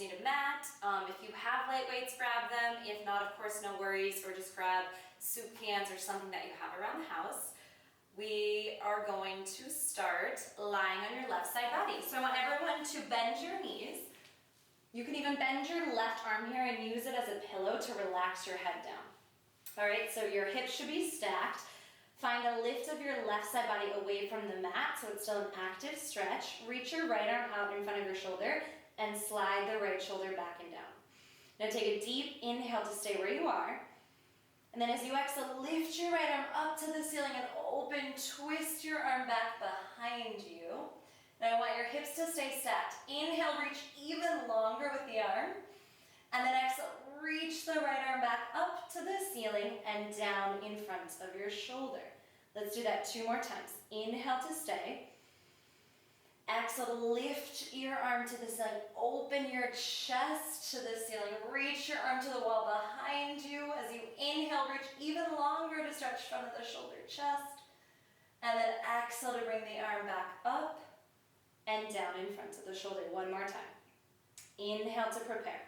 need a mat. If you have light weights, grab them. If not, of course, no worries, or just grab soup cans or something that you have around the house. We are going to start lying on your left side body. So I want everyone to bend your knees. You can even bend your left arm here and use it as a pillow to relax your head down. All right, so your hips should be stacked. Find a lift of your left side body away from the mat, so it's still an active stretch. Reach your right arm out in front of your shoulder and slide the right shoulder back and down. Now take a deep inhale to stay where you are. And then as you exhale, lift your right arm up to the ceiling and open, twist your arm back behind you. Now I want your hips to stay stacked. Inhale, reach even longer with the arm. And then exhale, reach the right arm back up to the ceiling and down in front of your shoulder. Let's do that 2 more times. Inhale to stay. Exhale to lift your arm to the ceiling. Open your chest to the ceiling. Reach your arm to the wall behind you. As you inhale, reach even longer to stretch front of the shoulder, chest. And then exhale to bring the arm back up and down in front of the shoulder. 1 more time. Inhale to prepare.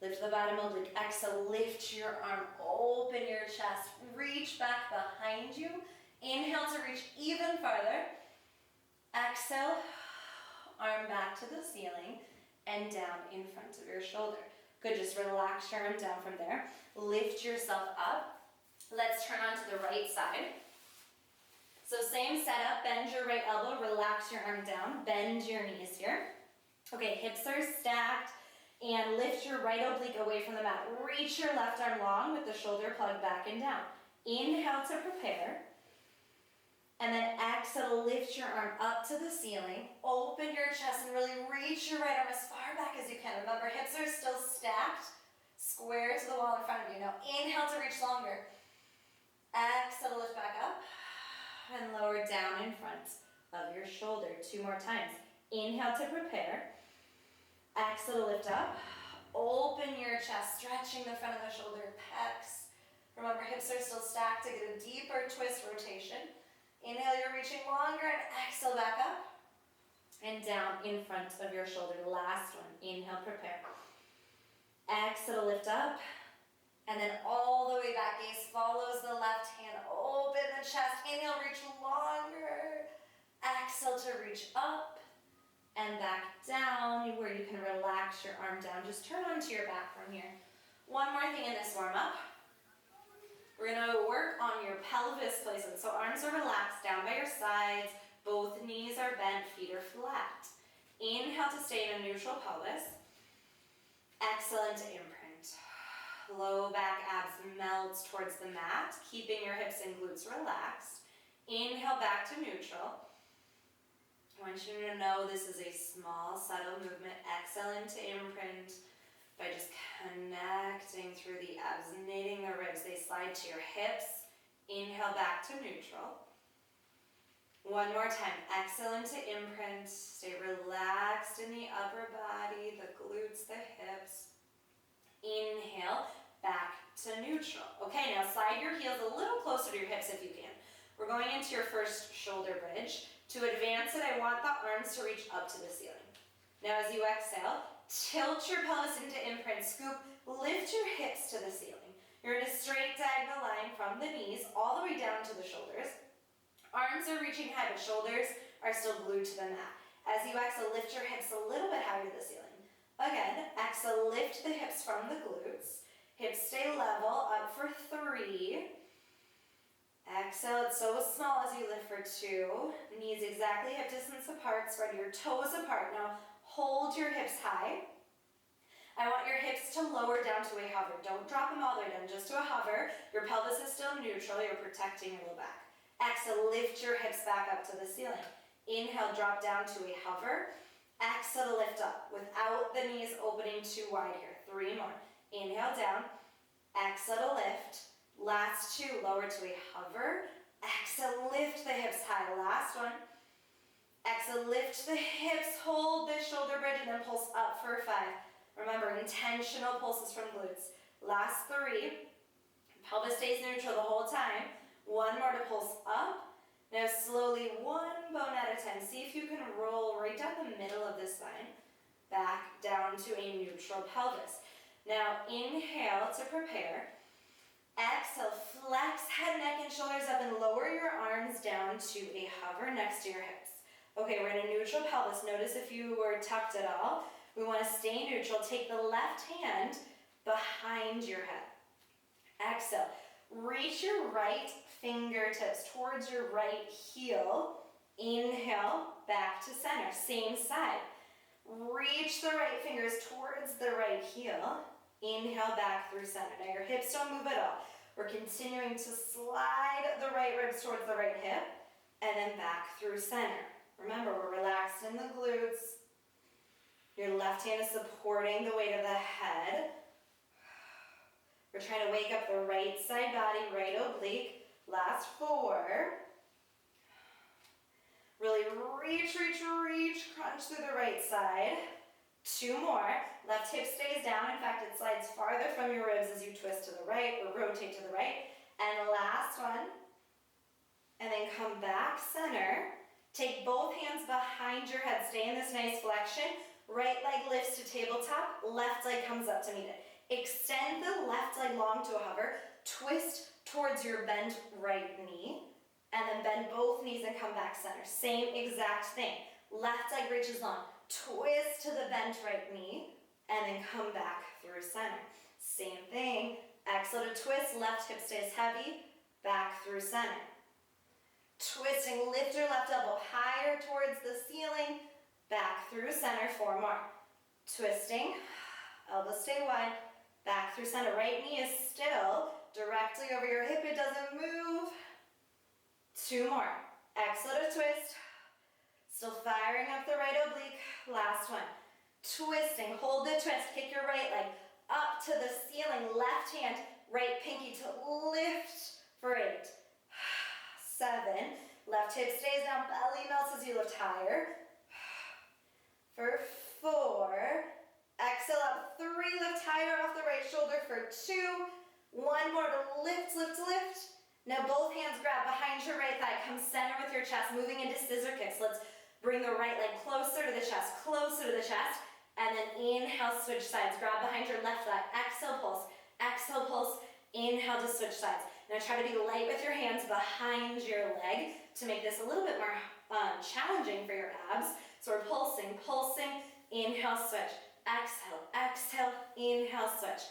Lift the bottom oblique. Exhale, lift your arm, open your chest, reach back behind you. Inhale to reach even farther. Exhale, arm back to the ceiling and down in front of your shoulder. Good, just relax your arm down from there. Lift yourself up. Let's turn on to the right side. So same setup, bend your right elbow, relax your arm down, bend your knees here. Okay, hips are stacked. And lift your right oblique away from the mat. Reach your left arm long with the shoulder plugged back and down. Inhale to prepare. And then exhale, lift your arm up to the ceiling. Open your chest and really reach your right arm as far back as you can. Remember, hips are still stacked, square to the wall in front of you. Now inhale to reach longer. Exhale to lift back up and lower down in front of your shoulder. 2 more times. Inhale to prepare. Exhale to lift up. Open your chest, stretching the front of the shoulder, pecs. Remember, hips are still stacked to get a deeper twist rotation. Inhale, you're reaching longer, and exhale back up and down in front of your shoulder. Last one. Inhale, prepare. Exhale to lift up, and then all the way back. Gaze follows the left hand. Open the chest. Inhale, reach longer. Exhale to reach up and back down, where you can relax your arm down. Just turn onto your back from here. 1 more thing in this warm-up. We're gonna work on your pelvis placement. So arms are relaxed down by your sides, both knees are bent, feet are flat. Inhale to stay in a neutral pelvis. Exhale into imprint. Low back abs melt towards the mat, keeping your hips and glutes relaxed. Inhale back to neutral. I want you to know this is a small, subtle movement. Exhale into imprint by just connecting through the abs, knitting the ribs. They slide to your hips. Inhale back to neutral. 1 more time. Exhale into imprint. Stay relaxed in the upper body, the glutes, the hips. Inhale back to neutral. Okay, now slide your heels a little closer to your hips if you can. We're going into your first shoulder bridge. To advance it, I want the arms to reach up to the ceiling. Now as you exhale, tilt your pelvis into imprint, scoop, lift your hips to the ceiling. You're in a straight diagonal line from the knees all the way down to the shoulders. Arms are reaching high, but shoulders are still glued to the mat. As you exhale, lift your hips a little bit higher to the ceiling. Again, exhale, lift the hips from the glutes. Hips stay level, up for 3. Exhale, it's so small as you lift for 2. Knees exactly hip distance apart, spread your toes apart. Now hold your hips high. I want your hips to lower down to a hover. Don't drop them all the way down, just to a hover. Your pelvis is still neutral, you're protecting your low back. Exhale, lift your hips back up to the ceiling. Inhale, drop down to a hover. Exhale to lift up without the knees opening too wide here. 3 more. Inhale down. Exhale to lift. Last 2, lower to a hover. Exhale, lift the hips high. Last one. Exhale, lift the hips, hold the shoulder bridge, and then pulse up for 5. Remember, intentional pulses from glutes. Last 3. Pelvis stays neutral the whole time. 1 more to pulse up. Now slowly, 1 bone at a time. See if you can roll right down the middle of this spine. back down to a neutral pelvis. Now inhale to prepare. Exhale, flex head, neck, and shoulders up and lower your arms down to a hover next to your hips. Okay, we're in a neutral pelvis. Notice if you were tucked at all. We want to stay neutral. Take the left hand behind your head. Exhale, reach your right fingertips towards your right heel. Inhale, back to center, same side. Reach the right fingers towards the right heel. Inhale, back through center. Now your hips don't move at all. We're continuing to slide the right ribs towards the right hip and then back through center. Remember, we're relaxed in the glutes. Your left hand is supporting the weight of the head. We're trying to wake up the right side body, right oblique. Last 4. Really reach, reach, reach. Crunch through the right side. 2 more. Left hip stays down. In fact, it slides farther from your ribs as you twist to the right or rotate to the right. And last one. And then come back center. Take both hands behind your head. Stay in this nice flexion. Right leg lifts to tabletop. Left leg comes up to meet it. Extend the left leg long to a hover. Twist towards your bent right knee. And then bend both knees and come back center. Same exact thing. Left leg reaches long. Twist to the bent right knee. And then come back through center. Same thing. Exhale to twist. Left hip stays heavy. Back through center. Twisting, lift your left elbow higher towards the ceiling, back through center, 4 more. Twisting, elbows stay wide, back through center. Right knee is still directly over your hip, it doesn't move. 2 more. Exhale to twist, still firing up the right oblique. Last one. Twisting, hold the twist, kick your right leg up to the ceiling, left hand, right pinky to lift for 8. 7, left hip stays down, belly melts as you lift higher. For 4, exhale up, 3, lift higher off the right shoulder for 2, 1 more to lift, lift, lift. Now both hands grab behind your right thigh, come center with your chest, moving into scissor kicks. Let's bring the right leg closer to the chest, and then inhale, switch sides. Grab behind your left thigh, exhale, pulse, inhale to switch sides. Now try to be light with your hands behind your leg to make this a little bit more challenging for your abs. So we're pulsing, inhale, switch, exhale, inhale, switch.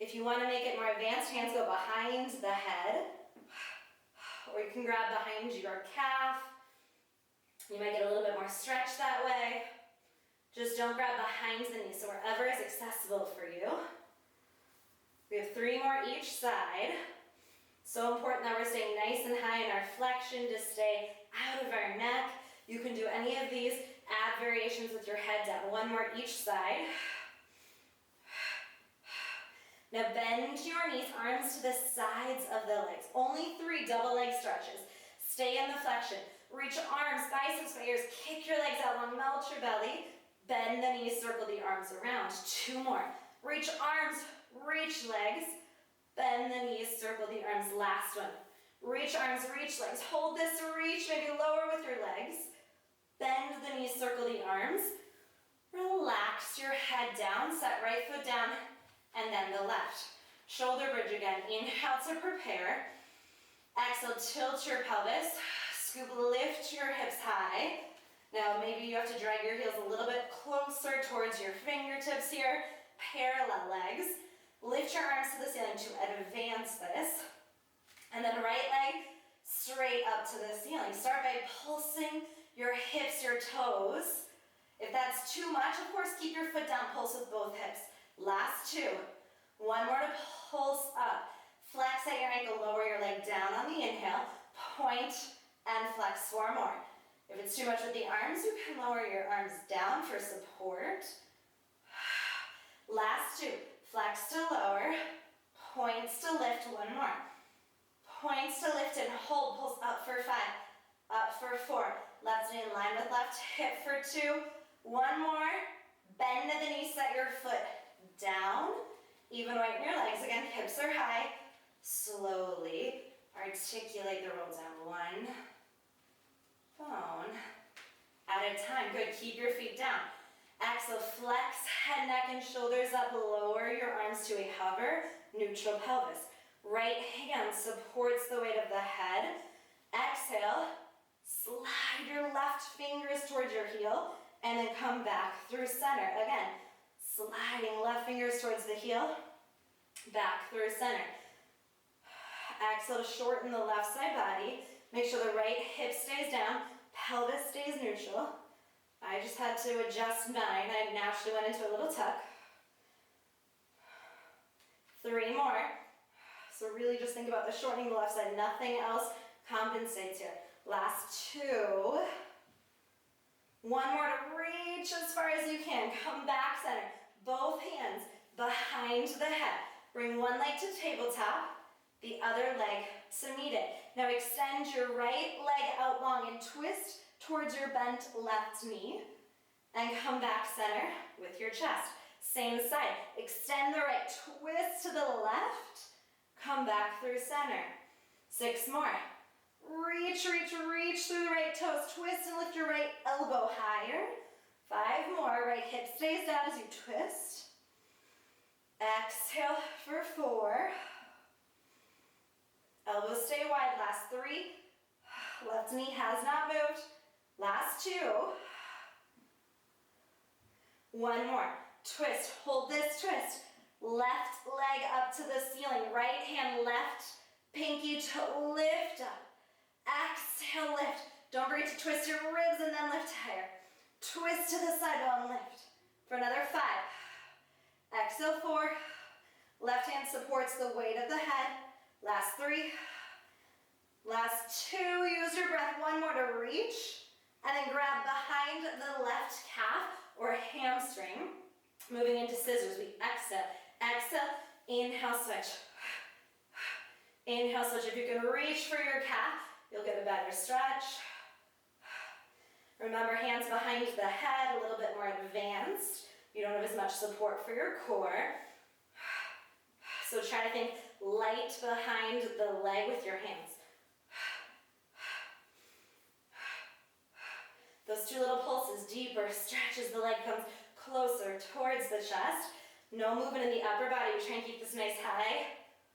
If you want to make it more advanced, hands go behind the head, or you can grab behind your calf. You might get a little bit more stretch that way. Just don't grab behind the knee, so wherever is accessible for you. We have 3 more each side. So important that we're staying nice and high in our flexion to stay out of our neck. You can do any of these ab variations with your head down. 1 more each side. Now bend your knees, arms to the sides of the legs. Only 3 double leg stretches. Stay in the flexion. Reach arms, biceps, by ears. Kick your legs out long, melt your belly. Bend the knees, circle the arms around. 2 more. Reach arms, reach legs. Bend the knees, circle the arms. Last one. Reach arms, reach legs. Hold this reach, maybe lower with your legs. Bend the knees, circle the arms. Relax your head down, set right foot down, and then the left. Shoulder bridge again. Inhale to prepare. Exhale, tilt your pelvis. Scoop, lift your hips high. Now maybe you have to drag your heels a little bit closer towards your fingertips here. Parallel legs. Lift your arms to the ceiling to advance this. And then right leg straight up to the ceiling. Start by pulsing your hips, your toes. If that's too much, of course, keep your foot down, pulse with both hips. Last 2. 1 more to pulse up. Flex at your ankle, lower your leg down on the inhale. Point and flex 4 more. If it's too much with the arms, you can lower your arms down for support. Last 2. Flex to lower. Points to lift. 1 more. Points to lift and hold. Pulse up for 5. Up for 4. Left knee in line with left hip for 2. 1 more. Bend the knee, set your foot down. Even weight in your legs. Again, hips are high. Slowly articulate the roll down. 1. Bone. At a time. Good, keep your feet down. Exhale, flex head, neck, and shoulders up. Lower your arms to a hover, neutral pelvis. Right hand supports the weight of the head. Exhale, slide your left fingers towards your heel, and then come back through center. Again, sliding left fingers towards the heel, back through center. Exhale to shorten the left side body. Make sure the right hip stays down, pelvis stays neutral. I just had to adjust mine. I naturally went into a little tuck. 3 more. So really just think about the shortening the left side. Nothing else compensates here. Last 2. 1 more to reach as far as you can. Come back center. Both hands behind the head. Bring one leg to tabletop, the other leg to meet it. Now extend your right leg out long and twist towards your bent left knee. And come back center with your chest. Same side. Extend the right, twist to the left. Come back through center. 6 more. Reach, reach, reach through the right toes. Twist and lift your right elbow higher. 5 more. Right hip stays down as you twist. Exhale for 4. Elbows stay wide. Last 3. Left knee has not moved. Last 2. 1 more. Twist. Hold this twist. Left leg up to the ceiling. Right hand left pinky to lift up. Exhale, lift. Don't forget to twist your ribs and then lift higher. Twist to the side while lift. For another 5. Exhale, 4. Left hand supports the weight of the head. Last 3. Last 2. Use your breath. 1 more to reach. And then grab behind the left calf or hamstring. Moving into scissors. We exhale. Exhale. Inhale, switch. Inhale, switch. If you can reach for your calf, you'll get a better stretch. Remember, hands behind the head, a little bit more advanced. You don't have as much support for your core. So try to think light behind the leg with your hands. Those 2 little pulses, deeper stretches, the leg comes closer towards the chest. No movement in the upper body. We try and keep this nice high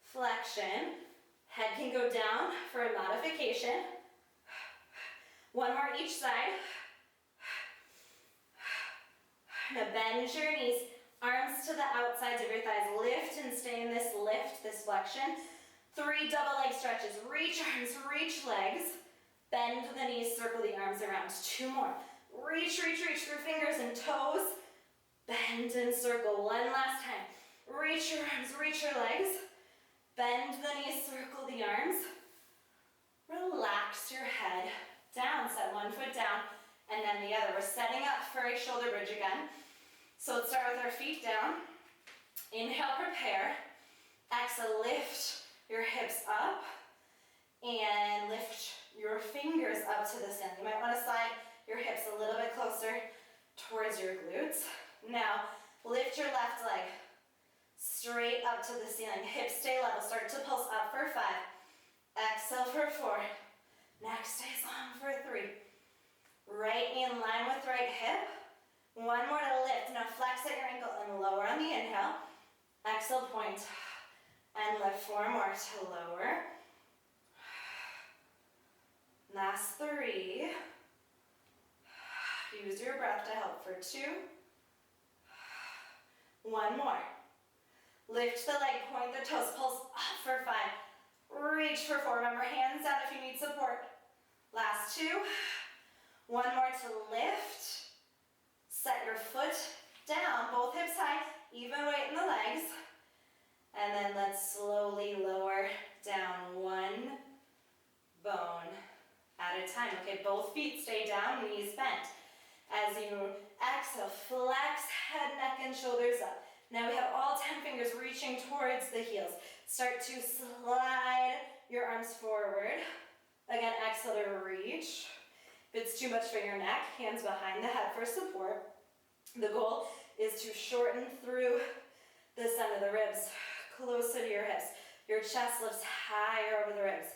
flexion. Head can go down for a modification. 1 more each side. Now bend your knees, arms to the outsides of your thighs. Lift and stay in this lift, this flexion. 3 double leg stretches. Reach arms, reach legs. Bend the knees, circle the arms around. 2 more. Reach, reach, reach through fingers and toes. Bend and circle. 1 last time. Reach your arms, reach your legs. Bend the knees, circle the arms. Relax your head down. Set 1 foot down and then the other. We're setting up for a shoulder bridge again. So let's start with our feet down. Inhale, prepare. Exhale, lift your hips up and lift your fingers up to the ceiling. You might want to slide your hips a little bit closer towards your glutes. Now, lift your left leg straight up to the ceiling. Hips stay level. Start to pulse up for 5. Exhale for 4. Neck stays long for 3. Right knee in line with right hip. 1 more to lift. Now flex at your ankle and lower on the inhale. Exhale, point. And lift. 4 more to lower. Last 3. Use your breath to help for 2. 1 more. Lift the leg, point the toes, pulse up for 5. Reach for 4. Remember, hands down if you need support. Last 2. 1 more to lift. Set your foot down, both hips high, even weight in the legs. And then let's slowly lower down 1 bone at a time. Okay, both feet stay down, knees bent. As you exhale, flex head, neck, and shoulders up. Now we have all 10 fingers reaching towards the heels. Start to slide your arms forward. Again, exhale to reach. If it's too much for your neck, hands behind the head for support. The goal is to shorten through the center of the ribs, closer to your hips. Your chest lifts higher over the ribs.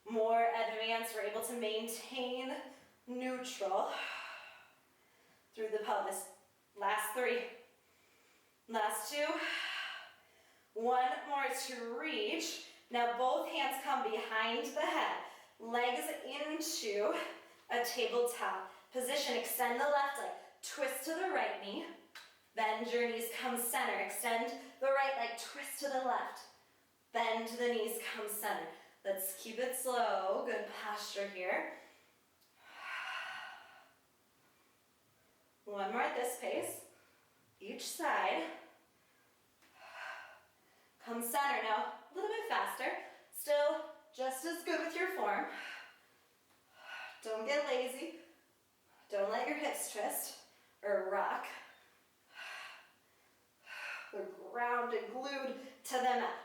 More advanced, we're able to maintain neutral. through the pelvis. Last 3. Last 2. One more to reach. Now both hands come behind the head. Legs into a tabletop position. Extend the left leg. Twist to the right knee. Bend your knees, come center. Extend the right leg, twist to the left. Bend the knees, come center. Let's keep it slow. Good posture here. One more at this pace. Each side. Come center now, a little bit faster. Still just as good with your form. Don't get lazy. Don't let your hips twist or rock. We're grounded, glued to the mat.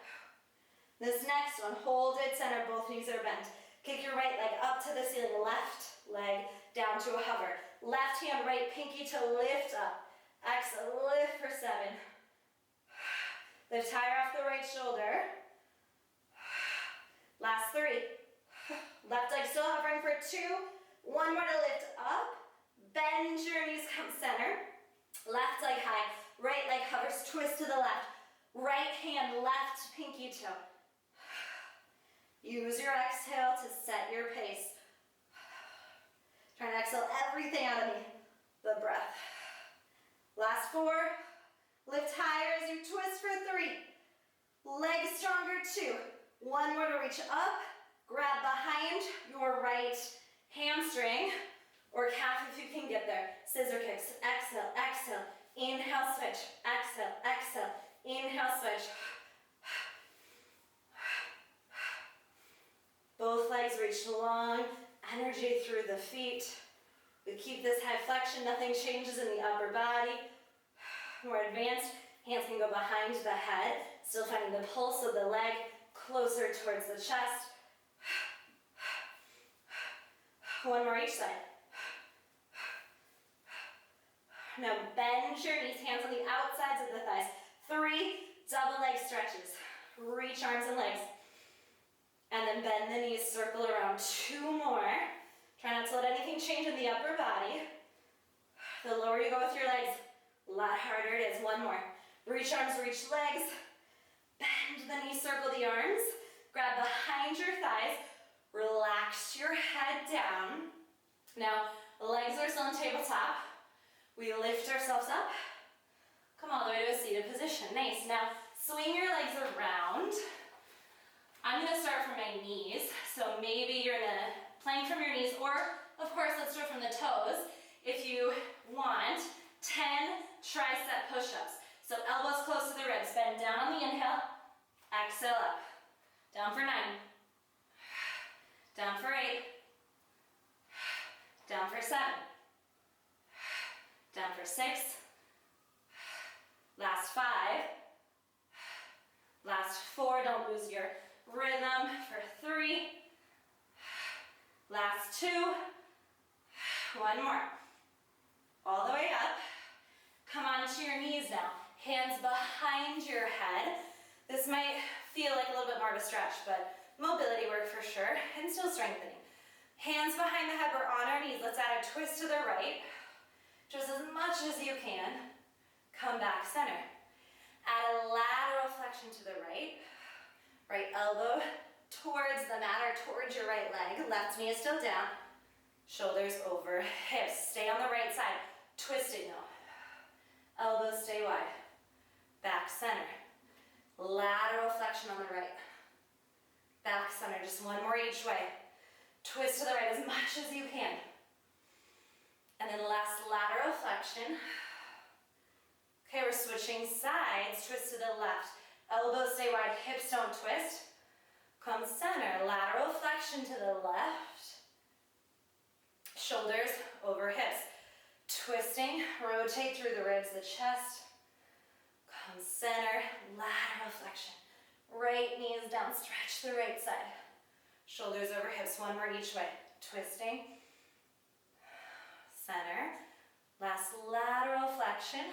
This next one, hold it center, both knees are bent. Kick your right leg up to the ceiling, left leg down to a hover. Left hand, right pinky to lift up. Exhale, lift for 7. Lift higher off the right shoulder. Last 3. Left leg still hovering for 2. One more to lift up. Bend your knees, come center. Left leg high, right leg hovers, twist to the left. Right hand, left pinky toe. Use your exhale to set your pace. Try and exhale everything out of me. The breath. Last 4. Lift higher as you twist for 3. Legs stronger, 2. One more to reach up. Grab behind your right hamstring or calf if you can get there. Scissor kicks. Exhale, exhale. Inhale, switch. Exhale, exhale. Inhale, switch. Both legs reach long. Energy through the feet. We keep this high flexion. Nothing changes in the upper body. More advanced. Hands can go behind the head. Still finding the pulse of the leg closer towards the chest. One more each side. Now bend your knees, hands on the outsides of the thighs. 3 double leg stretches. Reach arms and legs. And then bend the knees, circle around. 2 more. Try not to let anything change in the upper body. The lower you go with your legs, a lot harder it is. 1 more. Reach arms, reach legs. Bend the knees, circle the arms. Grab behind your thighs. Relax your head down. Now, legs are still on tabletop. We lift ourselves up. Come all the way to a seated position. Nice. Now, swing your legs around. I'm going to start from my knees. So maybe you're going to plank from your knees, or, of course, let's do it from the toes. If you want, 10 tricep push-ups. So elbows close to the ribs. Bend down on the inhale. Exhale up. Down for 9. Down for 8. Down for 7. Down for 6. Last 5. Last 4. Don't lose your rhythm. For 3. Last 2. 1 more. All the way up. Come onto your knees now. Hands behind your head. This might feel like a little bit more of a stretch, but mobility work for sure, and still strengthening. Hands behind the head, we're on our knees. Let's add a twist to the right. Just as much as you can. Come back center. Add a lateral flexion to the right. Right elbow towards the mat or towards your right leg. Left knee is still down. Shoulders over hips. Stay on the right side. Twisting now. Elbows stay wide. Back center. Lateral flexion on the right. Back center, just 1 more each way. Twist to the right as much as you can. And then last lateral flexion. Okay, we're switching sides. Twist to the left. Elbows stay wide, hips don't twist. Come center, lateral flexion to the left. Shoulders over hips. Twisting, rotate through the ribs, the chest. Come center, lateral flexion. Right knee is down, stretch the right side. Shoulders over hips, 1 more each way. Twisting. Center. Last lateral flexion.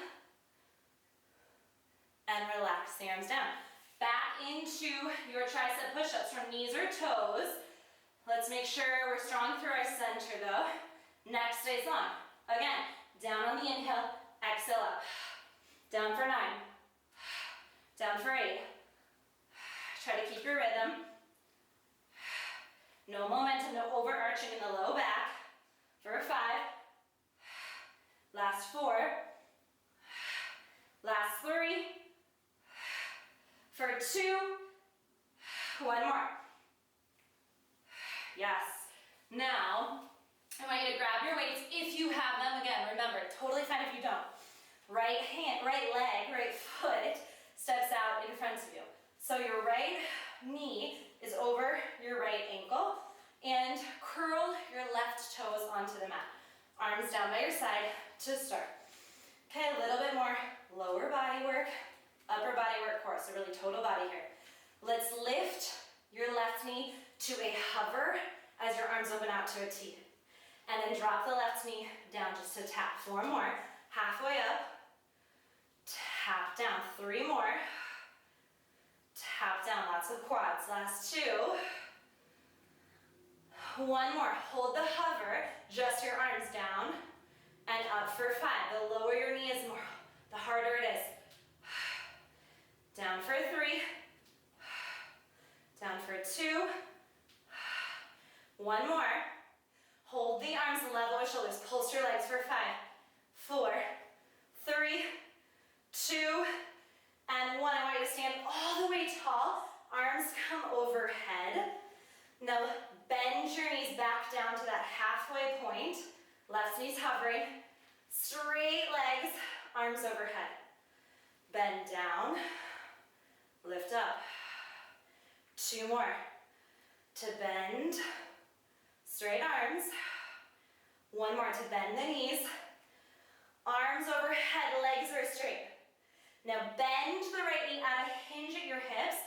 And relax the arms down. Back into your tricep push-ups from knees or toes. Let's make sure we're strong through our center though. Neck stays long. Again, Down on the inhale, exhale up. Down for 9. Down for 8. Try to keep your rhythm. No momentum, no overarching in the low back. For 5. Last 4. Last 3. For 2. 1 more. Yes. Now, I want you to grab your weights if you have them. Again, remember, totally fine if you don't. Right hand, right leg, right foot steps out in front of you. So your right knee is over your right ankle, and curl your left toes onto the mat. Arms down by your side to start. Okay, a little bit more lower body work, upper body work core, so really total body here. Let's lift your left knee to a hover as your arms open out to a T. And then drop the left knee down just to tap. 4 more. Halfway up. Tap down. 3 more. Tap down. Lots of quads. Last 2. 1 more. Hold the hover. Just your arms down. And up for 5. The lower your knee is, the harder it is. Down for 3. Down for 2. 1 more. Hold the arms level with shoulders. Pulse your legs for 5, 4, 3, 2, and 1. I want you to stand all the way tall. Arms come overhead. Now bend your knees back down to that halfway point. Left knee's hovering. Straight legs, arms overhead. Bend down. Lift up. 2 more. To bend. Straight arms. 1 more to bend the knees. Arms overhead, legs are straight. Now bend the right knee out, hinge at your hips.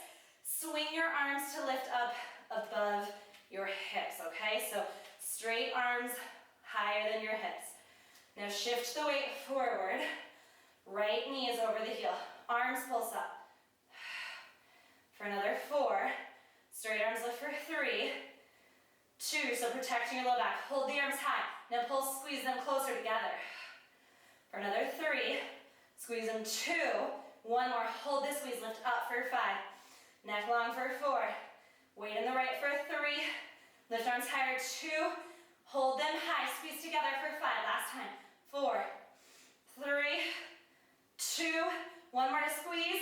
Swing your arms to lift up above your hips, okay? So straight arms higher than your hips. Now shift the weight forward. Right knee is over the heel. Arms pulse up. For another 4. Straight arms lift for 3. 2, so protecting your low back. Hold the arms high. Now pulse, squeeze them closer together. For another 3, squeeze them 2. 1 more, hold this squeeze, lift up for 5. Neck long for 4. Weight in the right for 3. Lift arms higher, 2. Hold them high, squeeze together for 5. Last time. 4, 3, 2. 1 more to squeeze.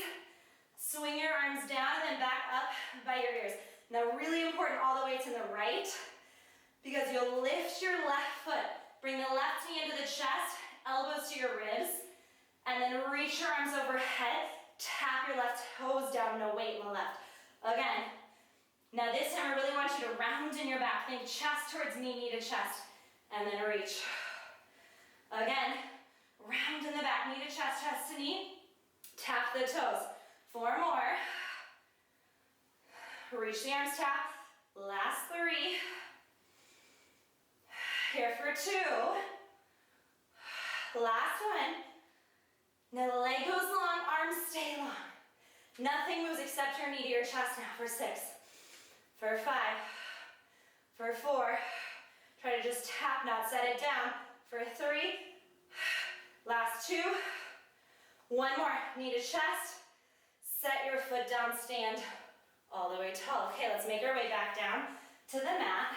Swing your arms down and then back up by your ears. Now really important, all the way to the right, because you'll lift your left foot. Bring the left knee into the chest, elbows to your ribs, and then reach your arms overhead. Tap your left toes down, no weight in the left. Again, now this time I really want you to round in your back. Think chest towards knee, knee to chest, and then reach. Again, round in the back, knee to chest, chest to knee. Tap the toes. 4 more. Reach the arms, tap. Last 3. Here for 2. Last 1. Now the leg goes long, arms stay long. Nothing moves except your knee to your chest now for 6. For 5. For 4. Try to just tap, not set it down. For 3. Last 2. 1 more, knee to chest. Set your foot down, stand all the way tall. Okay, let's make our way back down to the mat.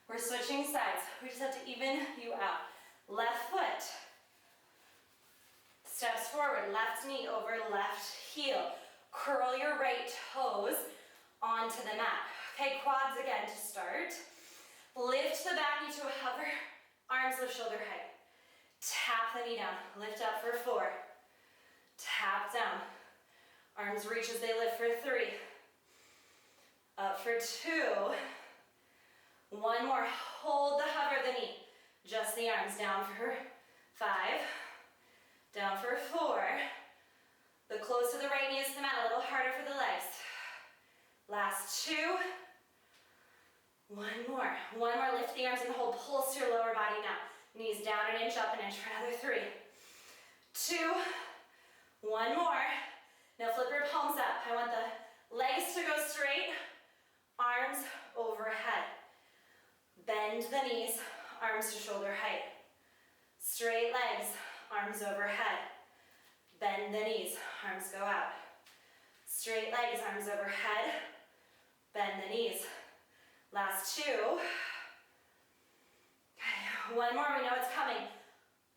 We're switching sides. We just have to even you out. Left foot steps forward, left knee over left heel. Curl your right toes onto the mat. Okay, quads again to start. Lift the back knee to a hover. Arms lift shoulder height. Tap the knee down. Lift up for 4. Tap down. Arms reach as they lift for 3. Up for 2. 1 more. Hold the hover of the knee. Just the arms. Down for 5. Down for 4. The close to the right knee is to the mat. A little harder for the legs. Last 2. 1 more. 1 more. Lift the arms and hold. Pulse your lower body now. Knees down an inch, up an inch for another 3. 2. 1 more. Now flip your palms up. I want the legs to go straight, arms overhead. Bend the knees, arms to shoulder height. Straight legs, arms overhead. Bend the knees, arms go out. Straight legs, arms overhead. Bend the knees. Last two. Okay, one more, we know it's coming.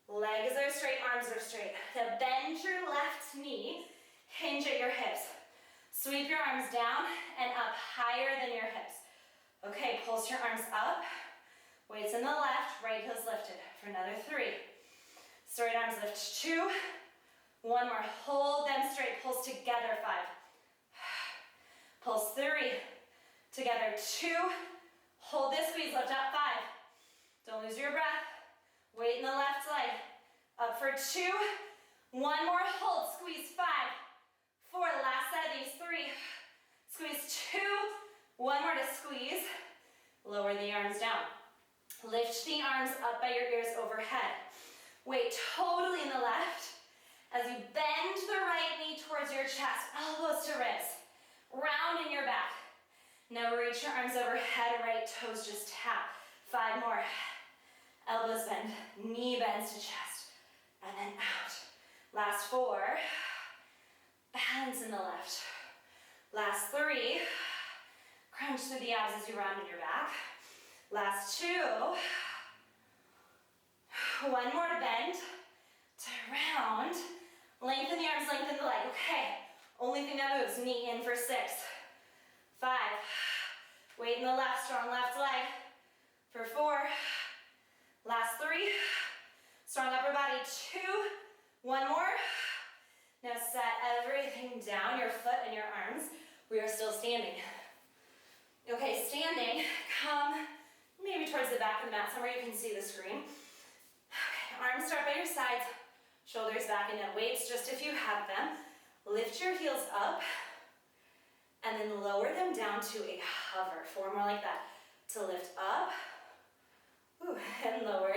Legs are straight, arms are straight. Now bend your left knee, hinge at your hips. Sweep your arms down and up higher than your hips. Okay, pulse your arms up. Weights in the left, right heel's lifted for another three. Straight arms lift two. One more, hold them straight, pulse together, five. Pulse three, together two. Hold this squeeze, lift up, five. Don't lose your breath. Weight in the left leg, up for two. One more, hold, squeeze, five. Four, last set of these, three. Squeeze two. One more to squeeze. Lower the arms down. Lift the arms up by your ears overhead. Weight totally in the left. As you bend the right knee towards your chest, elbows to ribs. Round in your back. Now reach your arms overhead, right toes just tap. Five more. Elbows bend, knee bends to chest. And then out. Last four. Balance in the left. Last three. Crunch through the abs as you round in your back. Last two. One more to bend, to round. Lengthen the arms, lengthen the leg. Okay, only thing that moves, knee in for six. Five. Weight in the left, strong left leg. For four. Last three. Strong upper body, two. One more. Now set everything down, your foot and your arms. We are still standing. Okay, standing, come maybe towards the back of the mat, somewhere you can see the screen. Okay, arms start by your sides, shoulders back into weights, just if you have them. Lift your heels up, and then lower them down to a hover. Four more like that. To lift up, and lower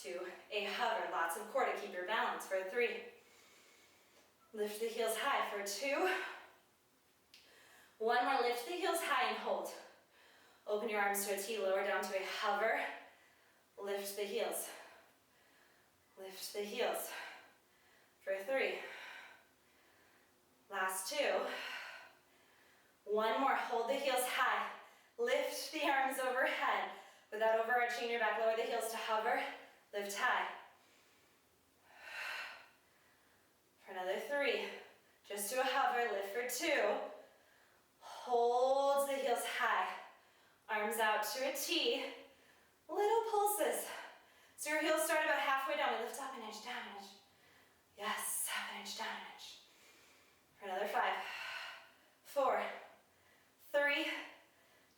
to a hover. Lots of core to keep your balance for three. Lift the heels high for two. One more, lift the heels high and hold. Open your arms to a T, lower down to a hover. Lift the heels. Lift the heels. For three. Last two. One more, hold the heels high. Lift the arms overhead. Without overarching your back, lower the heels to hover. Lift high. For another three. Just to a hover, lift for two. Holds the heels high. Arms out to a T. Little pulses. So your heels start about halfway down. We lift up an inch, down an inch. Yes, up an inch, down an inch. For another five. Four. Three.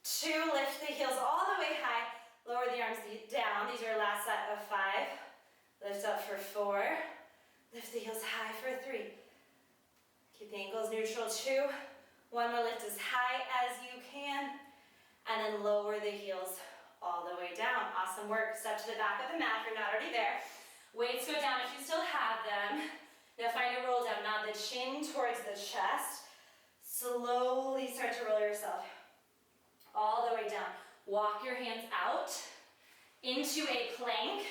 Two. Lift the heels all the way high. Lower the arms down. These are your last set of five. Lift up for four. Lift the heels high for three. Keep the ankles neutral, two. One more, lift as high as you can. And then lower the heels all the way down. Awesome work. Step to the back of the mat if you're not already there. Weights go down if you still have them. Now find a roll down. Nod the chin towards the chest. Slowly start to roll yourself all the way down. Walk your hands out into a plank.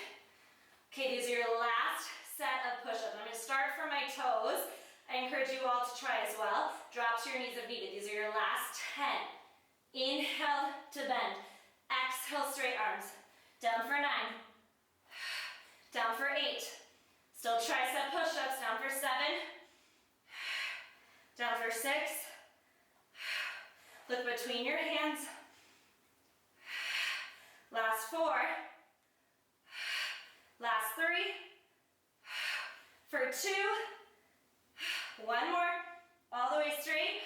Okay, these are your last set of push-ups. I'm going to start from my toes. I encourage you all to try as well. Drop to your knees if needed. These are your last 10. Inhale to bend. Exhale, straight arms. Down for 9. Down for 8. Still tricep push-ups. Down for 7. Down for 6. Look between your hands. Last 4. Last 3. For 2. One more. All the way straight.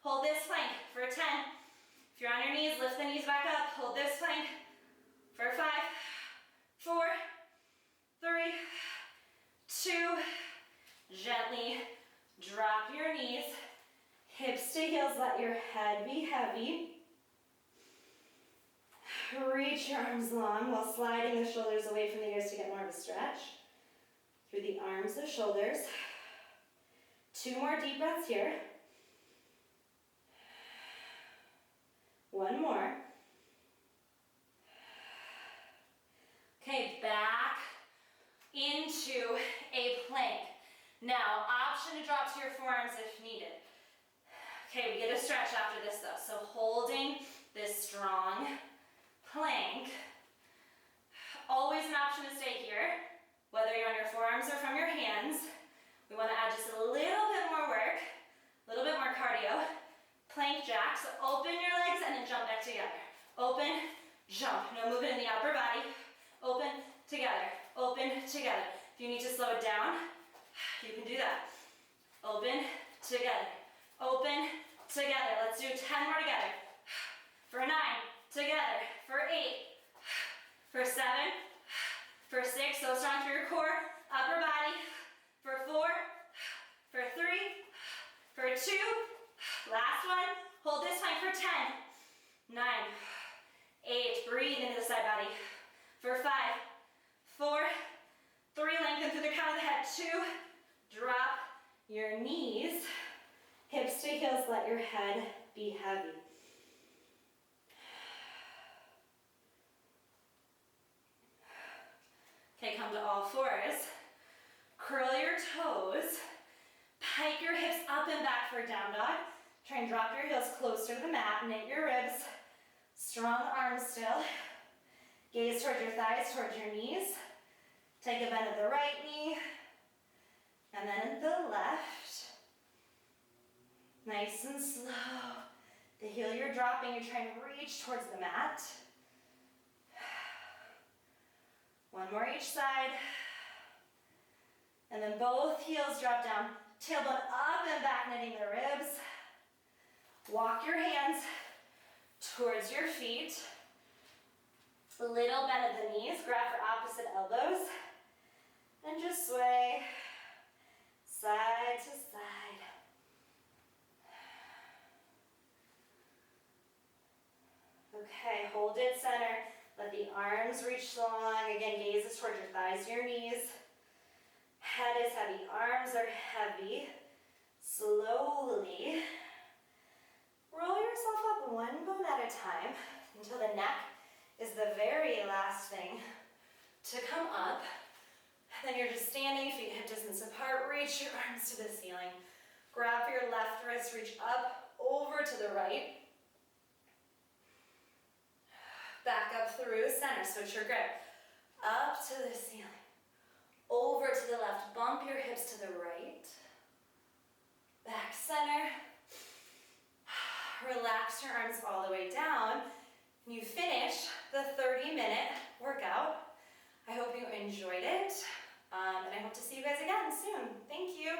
Hold this plank for 10. If you're on your knees, lift the knees back up. Hold this plank for 5, 4, 3, 2. Gently drop your knees. Hips to heels, let your head be heavy. Reach your arms long while sliding the shoulders away from the ears to get more of a stretch. Through the arms, the shoulders. 2 more deep breaths here. One more. Okay, back into a plank. Now, option to drop to your forearms if needed. Okay, we get a stretch after this though. So holding this strong plank. Always an option to stay here, whether you're on your forearms or from your hands. We want to add just a little bit more work, a little bit more cardio. Plank jack, so open your legs and then jump back together. Open, jump. No movement in the upper body. Open, together. Open, together. If you need to slow it down, you can do that. Open, together. Open, together. Let's do 10 more together. For 9, together. For 8, for 7, for 6, so strong through your core, upper body. For 4, for 3, for 2, last one. Hold this plank for 10, 9, 8, breathe into the side body. For 5, 4, 3, lengthen through the crown of the head. 2, drop your knees, hips to heels, let your head be heavy. Okay, come to all fours. Curl your toes. Pike your hips up and back for down dog. Try and drop your heels closer to the mat. Knit your ribs. Strong arms still. Gaze towards your thighs, towards your knees. Take a bend at the right knee. And then at the left. Nice and slow. The heel you're dropping, you're trying to reach towards the mat. One more each side. And then both heels drop down. Tailbone up and back, knitting the ribs. Walk your hands towards your feet. Little bend at the knees. Grab for opposite elbows. And just sway side to side. Okay, hold it center. Let the arms reach long. Again, gazes towards your thighs, your knees. Head is heavy, arms are heavy. Slowly roll yourself up one bone at a time until the neck is the very last thing to come up. Then you're just standing, feet hip distance apart. Reach your arms to the ceiling. Grab for your left wrist, reach up, over to the right. Back up through center, switch your grip. Up to the ceiling. Over to the left, bump your hips to the right. Back center. Relax your arms all the way down. You finish the 30-minute workout. I hope you enjoyed it, and I hope to see you guys again soon. Thank you.